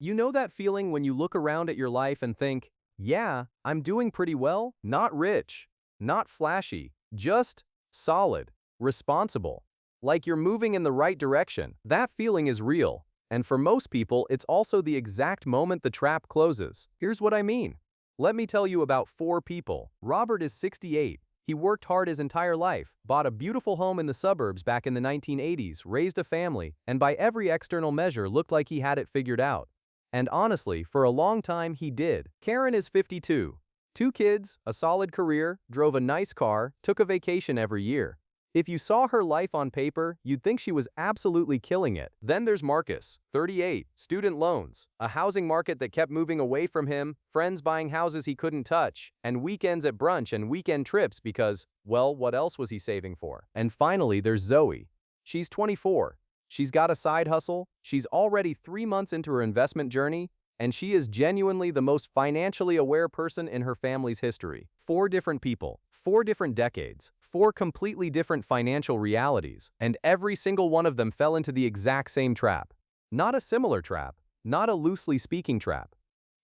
You know that feeling when you look around at your life and think, yeah, I'm doing pretty well? Not rich, not flashy, just solid, responsible. Like you're moving in the right direction. That feeling is real. And for most people, it's also the exact moment the trap closes. Here's what I mean. Let me tell you about four people. Robert is 68. He worked hard his entire life, bought a beautiful home in the suburbs back in the 1980s, raised a family, and by every external measure looked like he had it figured out. And honestly, for a long time he did. Karen is 52. Two kids, a solid career, drove a nice car, took a vacation every year. If you saw her life on paper, you'd think she was absolutely killing it. Then there's Marcus, 38, student loans, a housing market that kept moving away from him, friends buying houses he couldn't touch, and weekends at brunch and weekend trips because, well, what else was he saving for? And finally, there's Zoe. She's 24. She's got a side hustle, she's already 3 months into her investment journey, and she is genuinely the most financially aware person in her family's history. Four different people, four different decades, four completely different financial realities, and every single one of them fell into the exact same trap. Not a similar trap, not a loosely speaking trap.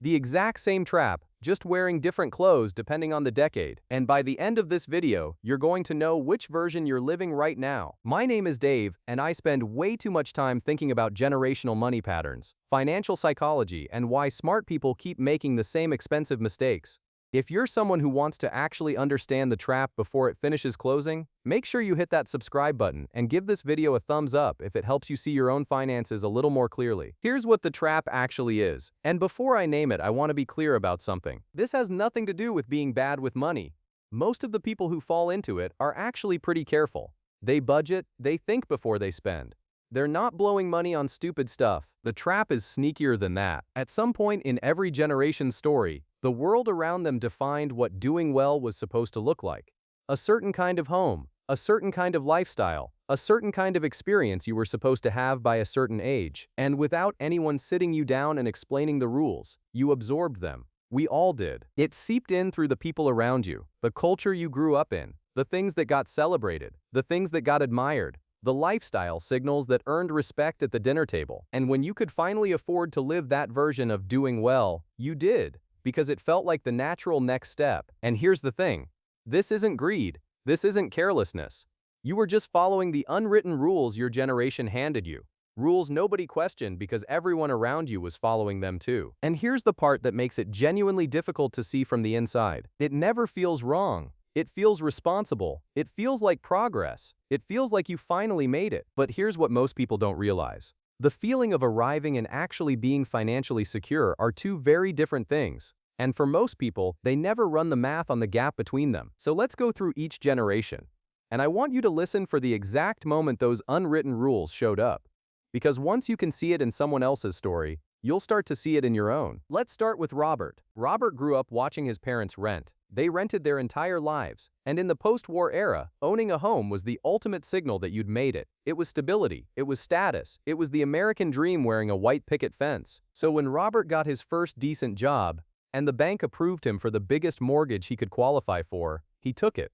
The exact same trap, just wearing different clothes depending on the decade. And by the end of this video, you're going to know which version you're living right now. My name is Dave, and I spend way too much time thinking about generational money patterns, financial psychology, and why smart people keep making the same expensive mistakes. If you're someone who wants to actually understand the trap before it finishes closing, make sure you hit that subscribe button and give this video a thumbs up if it helps you see your own finances a little more clearly. Here's what the trap actually is. And before I name it, I want to be clear about something. This has nothing to do with being bad with money. Most of the people who fall into it are actually pretty careful. They budget, they think before they spend. They're not blowing money on stupid stuff. The trap is sneakier than that. At some point in every generation's story, the world around them defined what doing well was supposed to look like. A certain kind of home, a certain kind of lifestyle, a certain kind of experience you were supposed to have by a certain age, and without anyone sitting you down and explaining the rules, you absorbed them. We all did. It seeped in through the people around you, the culture you grew up in, the things that got celebrated, the things that got admired, the lifestyle signals that earned respect at the dinner table. And when you could finally afford to live that version of doing well, you did, because it felt like the natural next step. And here's the thing. This isn't greed. This isn't carelessness. You were just following the unwritten rules your generation handed you. Rules nobody questioned because everyone around you was following them too. And here's the part that makes it genuinely difficult to see from the inside. It never feels wrong. It feels responsible. It feels like progress. It feels like you finally made it. But here's what most people don't realize. The feeling of arriving and actually being financially secure are two very different things. And for most people, they never run the math on the gap between them. So let's go through each generation. And I want you to listen for the exact moment those unwritten rules showed up. Because once you can see it in someone else's story, you'll start to see it in your own. Let's start with Robert. Robert grew up watching his parents rent. They rented their entire lives, and in the post-war era, owning a home was the ultimate signal that you'd made it. It was stability, it was status, it was the American dream wearing a white picket fence. So when Robert got his first decent job, and the bank approved him for the biggest mortgage he could qualify for, he took it.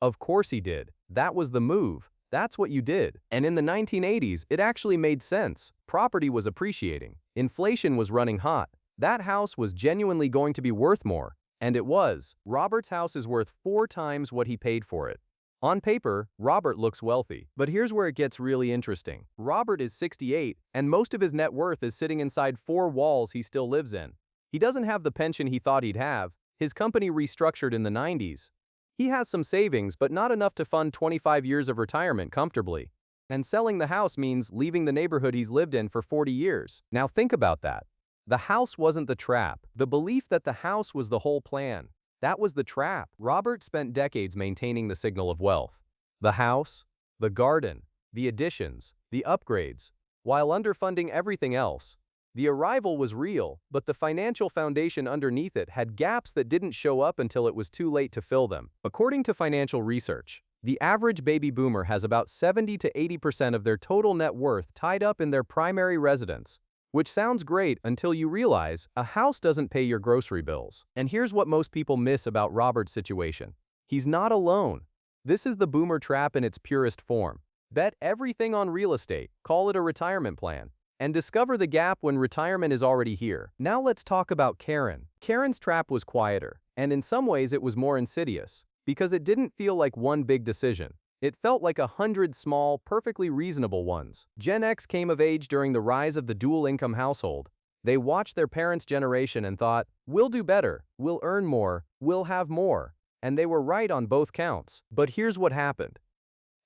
Of course he did. That was the move. That's what you did. And in the 1980s, it actually made sense. Property was appreciating. Inflation was running hot. That house was genuinely going to be worth more. And it was. Robert's house is worth 4 times what he paid for it. On paper, Robert looks wealthy. But here's where it gets really interesting. Robert is 68, and most of his net worth is sitting inside 4 walls he still lives in. He doesn't have the pension he thought he'd have. His company restructured in the 90s. He has some savings, but not enough to fund 25 years of retirement comfortably. And selling the house means leaving the neighborhood he's lived in for 40 years. Now think about that. The house wasn't the trap. The belief that the house was the whole plan. That was the trap. Robert spent decades maintaining the signal of wealth. The house, the garden, the additions, the upgrades, while underfunding everything else. The arrival was real, but the financial foundation underneath it had gaps that didn't show up until it was too late to fill them. According to financial research, the average baby boomer has about 70 to 80% of their total net worth tied up in their primary residence. Which sounds great until you realize a house doesn't pay your grocery bills. And here's what most people miss about Robert's situation. He's not alone. This is the boomer trap in its purest form. Bet everything on real estate, call it a retirement plan. and discover the gap when retirement is already here. Now let's talk about Karen. Karen's trap was quieter, and in some ways it was more insidious, because it didn't feel like one big decision. It felt like 100 small, perfectly reasonable ones. Gen X came of age during the rise of the dual-income household. They watched their parents' generation and thought, we'll do better, we'll earn more, we'll have more. And they were right on both counts. But here's what happened.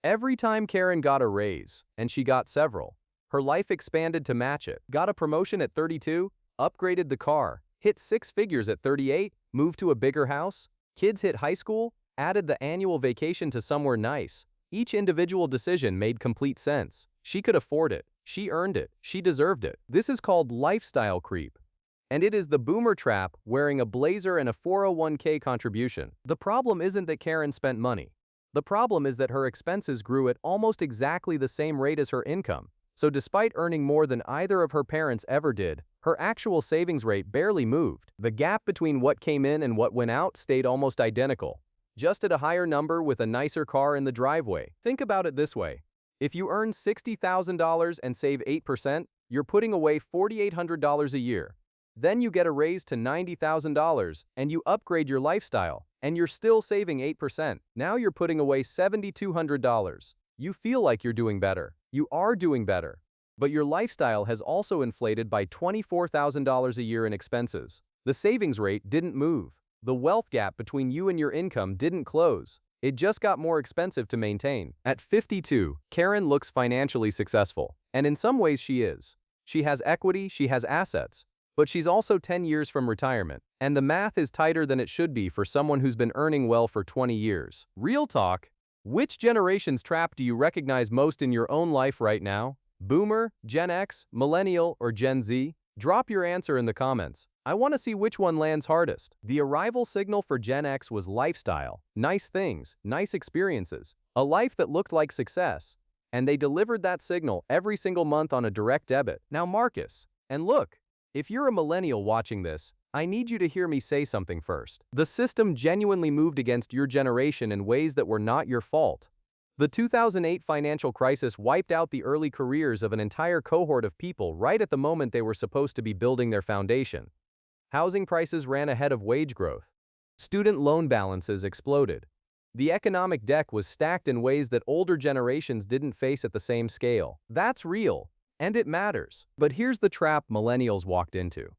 Every time Karen got a raise, and she got several, her life expanded to match it. Got a promotion at 32, upgraded the car, hit six figures at 38, moved to a bigger house, kids hit high school, added the annual vacation to somewhere nice. Each individual decision made complete sense. She could afford it. She earned it. She deserved it. This is called lifestyle creep. And it is the boomer trap wearing a blazer and a 401k contribution. The problem isn't that Karen spent money. The problem is that her expenses grew at almost exactly the same rate as her income. So despite earning more than either of her parents ever did, her actual savings rate barely moved. The gap between what came in and what went out stayed almost identical, just at a higher number with a nicer car in the driveway. Think about it this way. If you earn $60,000 and save 8%, you're putting away $4,800 a year. Then you get a raise to $90,000 and you upgrade your lifestyle, and you're still saving 8%. Now you're putting away $7,200. You feel like you're doing better. You are doing better. But your lifestyle has also inflated by $24,000 a year in expenses. The savings rate didn't move. The wealth gap between you and your income didn't close. It just got more expensive to maintain. At 52, Karen looks financially successful. And in some ways she is. She has equity, she has assets. But she's also 10 years from retirement. And the math is tighter than it should be for someone who's been earning well for 20 years. Real talk. Which generation's trap do you recognize most in your own life right now? Boomer, Gen X, Millennial, or Gen Z? Drop your answer in the comments. I want to see which one lands hardest. The arrival signal for Gen X was lifestyle, nice things, nice experiences, a life that looked like success. And they delivered that signal every single month on a direct debit. Now Marcus, and look, if you're a millennial watching this, I need you to hear me say something first. The system genuinely moved against your generation in ways that were not your fault. The 2008 financial crisis wiped out the early careers of an entire cohort of people right at the moment they were supposed to be building their foundation. Housing prices ran ahead of wage growth. Student loan balances exploded. The economic deck was stacked in ways that older generations didn't face at the same scale. That's real, and it matters. But here's the trap millennials walked into.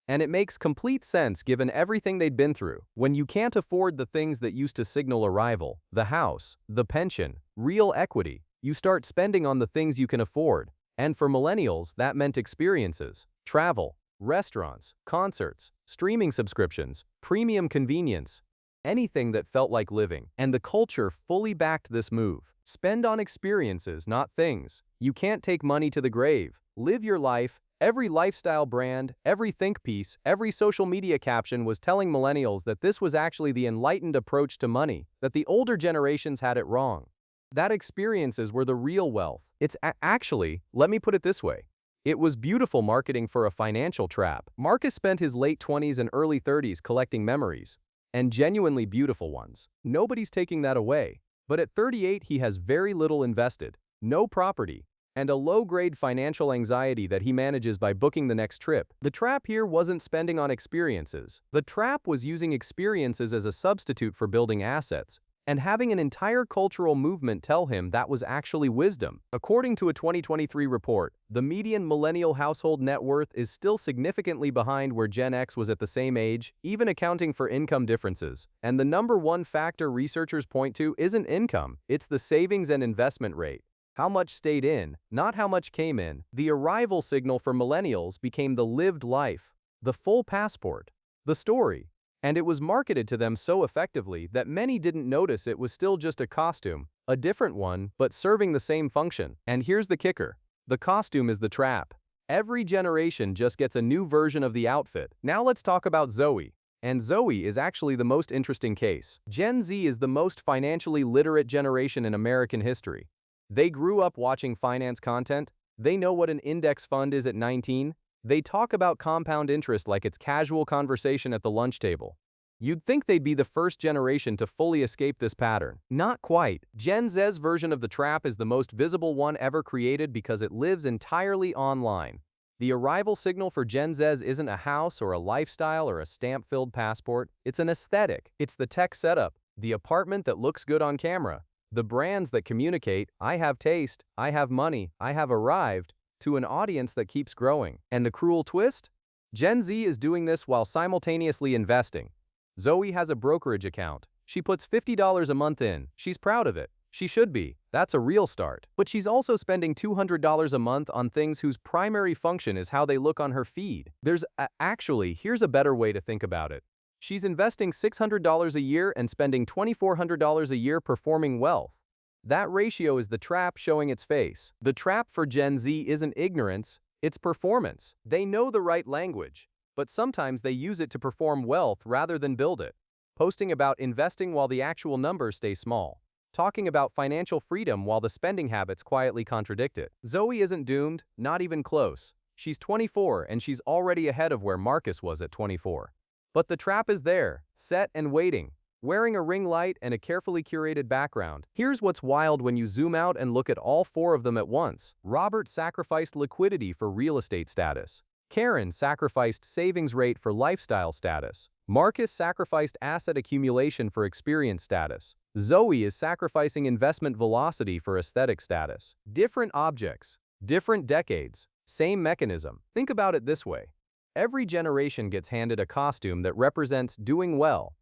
And it makes complete sense given everything they'd been through. When you can't afford the things that used to signal arrival, the house, the pension, real equity, you start spending on the things you can afford. And for millennials, that meant experiences, travel, restaurants, concerts, streaming subscriptions, premium convenience, anything that felt like living. And the culture fully backed this move. Spend on experiences, not things. You can't take money to the grave. Live your life. Every lifestyle brand, every think piece, every social media caption was telling millennials that this was actually the enlightened approach to money, that the older generations had it wrong. That experiences were the real wealth. It's actually, let me put it this way. It was beautiful marketing for a financial trap. Marcus spent his late 20s and early 30s collecting memories, and genuinely beautiful ones. Nobody's taking that away. But at 38, he has very little invested, no property, and a low-grade financial anxiety that he manages by booking the next trip. The trap here wasn't spending on experiences. The trap was using experiences as a substitute for building assets, and having an entire cultural movement tell him that was actually wisdom. According to a 2023 report, the median millennial household net worth is still significantly behind where Gen X was at the same age, even accounting for income differences. And the number one factor researchers point to isn't income, it's the savings and investment rate. How much stayed in, not how much came in. The arrival signal for millennials became the lived life, the full passport, the story. And it was marketed to them so effectively that many didn't notice it was still just a costume, a different one, but serving the same function. And here's the kicker. The costume is the trap. Every generation just gets a new version of the outfit. Now let's talk about Zoe. And Zoe is actually the most interesting case. Gen Z is the most financially literate generation in American history. They grew up watching finance content. They know what an index fund is at 19. They talk about compound interest like it's casual conversation at the lunch table. You'd think they'd be the first generation to fully escape this pattern. Not quite. Gen Z's version of the trap is the most visible one ever created because it lives entirely online. The arrival signal for Gen Z isn't a house or a lifestyle or a stamp-filled passport, it's an aesthetic. It's the tech setup, the apartment that looks good on camera, the brands that communicate, I have taste, I have money, I have arrived, to an audience that keeps growing. And the cruel twist? Gen Z is doing this while simultaneously investing. Zoe has a brokerage account. She puts $50 a month in. She's proud of it. She should be. That's a real start. But she's also spending $200 a month on things whose primary function is how they look on her feed. Here's a better way to think about it. She's investing $600 a year and spending $2,400 a year performing wealth. That ratio is the trap showing its face. The trap for Gen Z isn't ignorance, it's performance. They know the right language, but sometimes they use it to perform wealth rather than build it. Posting about investing while the actual numbers stay small. Talking about financial freedom while the spending habits quietly contradict it. Zoe isn't doomed, not even close. She's 24 and she's already ahead of where Marcus was at 24. But the trap is there, set and waiting, wearing a ring light and a carefully curated background. Here's what's wild when you zoom out and look at all four of them at once. Robert sacrificed liquidity for real estate status. Karen sacrificed savings rate for lifestyle status. Marcus sacrificed asset accumulation for experience status. Zoe is sacrificing investment velocity for aesthetic status. Different objects, different decades, same mechanism. Think about it this way. Every generation gets handed a costume that represents doing well.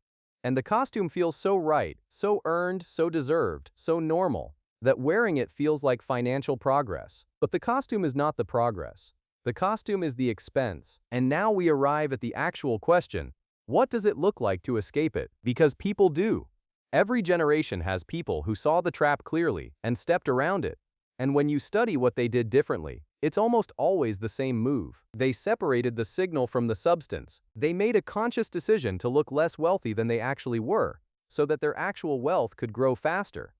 And the costume feels so right, so earned, so deserved, so normal, that wearing it feels like financial progress. But the costume is not the progress. The costume is the expense. And now we arrive at the actual question. What does it look like to escape it? Because people do. Every generation has people who saw the trap clearly and stepped around it. And when you study what they did differently, it's almost always the same move. They separated the signal from the substance. They made a conscious decision to look less wealthy than they actually were, so that their actual wealth could grow faster.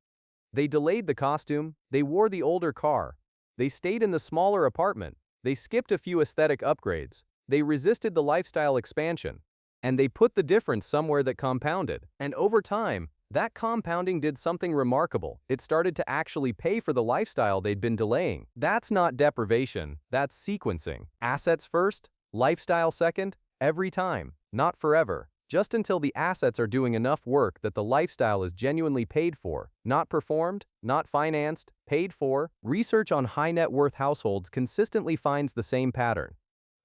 They delayed the costume, they wore the older car, they stayed in the smaller apartment, they skipped a few aesthetic upgrades, they resisted the lifestyle expansion, and they put the difference somewhere that compounded. And over time, that compounding did something remarkable. It started to actually pay for the lifestyle they'd been delaying. That's not deprivation, that's sequencing. Assets first, lifestyle second, every time, not forever. Just until the assets are doing enough work that the lifestyle is genuinely paid for, not performed, not financed, paid for. Research on high net worth households consistently finds the same pattern.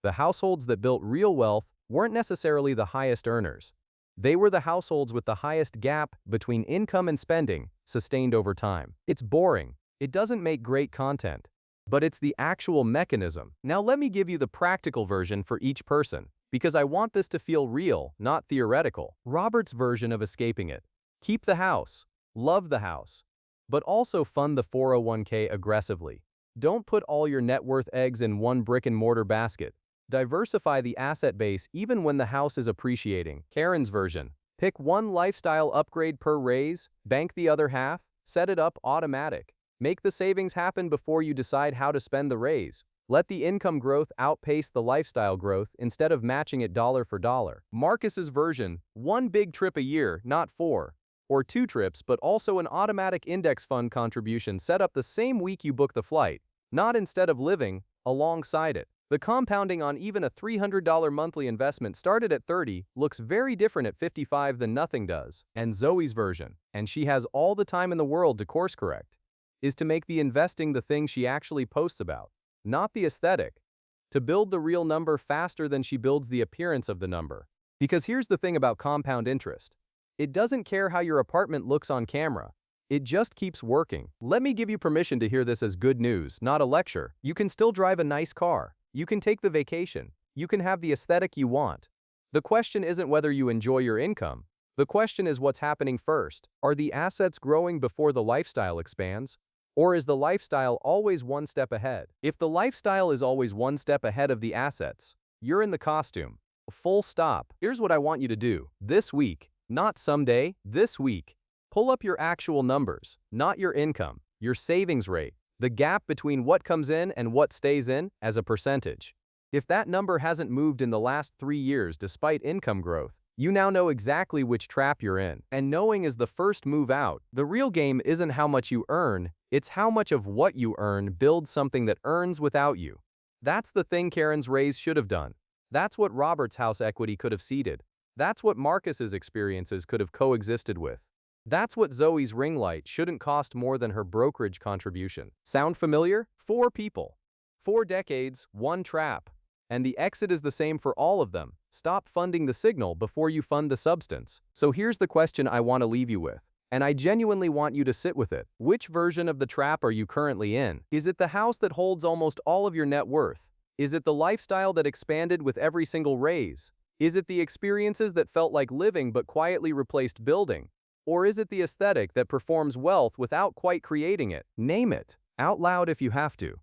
The households that built real wealth weren't necessarily the highest earners. They were the households with the highest gap between income and spending, sustained over time. It's boring. It doesn't make great content. But it's the actual mechanism. Now let me give you the practical version for each person, because I want this to feel real, not theoretical. Robert's version of escaping it. Keep the house. Love the house. But also fund the 401k aggressively. Don't put all your net worth eggs in one brick-and-mortar basket. Diversify the asset base even when the house is appreciating. Karen's version. Pick one lifestyle upgrade per raise, bank the other half, set it up automatic. Make the savings happen before you decide how to spend the raise. Let the income growth outpace the lifestyle growth instead of matching it dollar for dollar. Marcus's version. One big trip a year, not four. Or 2 trips, but also an automatic index fund contribution set up the same week you book the flight, not instead of living alongside it. The compounding on even a $300 monthly investment started at 30 looks very different at 55 than nothing does. And Zoe's version, and she has all the time in the world to course correct, is to make the investing the thing she actually posts about, not the aesthetic. To build the real number faster than she builds the appearance of the number. Because here's the thing about compound interest. It doesn't care how your apartment looks on camera. It just keeps working. Let me give you permission to hear this as good news, not a lecture. You can still drive a nice car. You can take the vacation. You can have the aesthetic you want. The question isn't whether you enjoy your income. The question is what's happening first. Are the assets growing before the lifestyle expands? Or is the lifestyle always one step ahead? If the lifestyle is always one step ahead of the assets, you're in the costume. Full stop. Here's what I want you to do. This week, not someday, this week. Pull up your actual numbers, not your income, your savings rate, the gap between what comes in and what stays in as a percentage. If that number hasn't moved in the last 3 years despite income growth, you now know exactly which trap you're in. And knowing is the first move out. The real game isn't how much you earn, it's how much of what you earn builds something that earns without you. That's the thing Karen's raise should have done. That's what Robert's house equity could have seeded. That's what Marcus's experiences could have coexisted with. That's what Zoe's ring light shouldn't cost more than her brokerage contribution. Sound familiar? 4 people. 4 decades, 1 trap. And the exit is the same for all of them. Stop funding the signal before you fund the substance. So here's the question I want to leave you with. And I genuinely want you to sit with it. Which version of the trap are you currently in? Is it the house that holds almost all of your net worth? Is it the lifestyle that expanded with every single raise? Is it the experiences that felt like living but quietly replaced building? Or is it the aesthetic that performs wealth without quite creating it? Name it, out loud if you have to.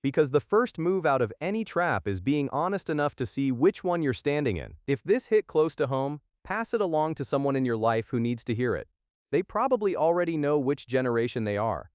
Because the first move out of any trap is being honest enough to see which one you're standing in. If this hit close to home, pass it along to someone in your life who needs to hear it. They probably already know which generation they are.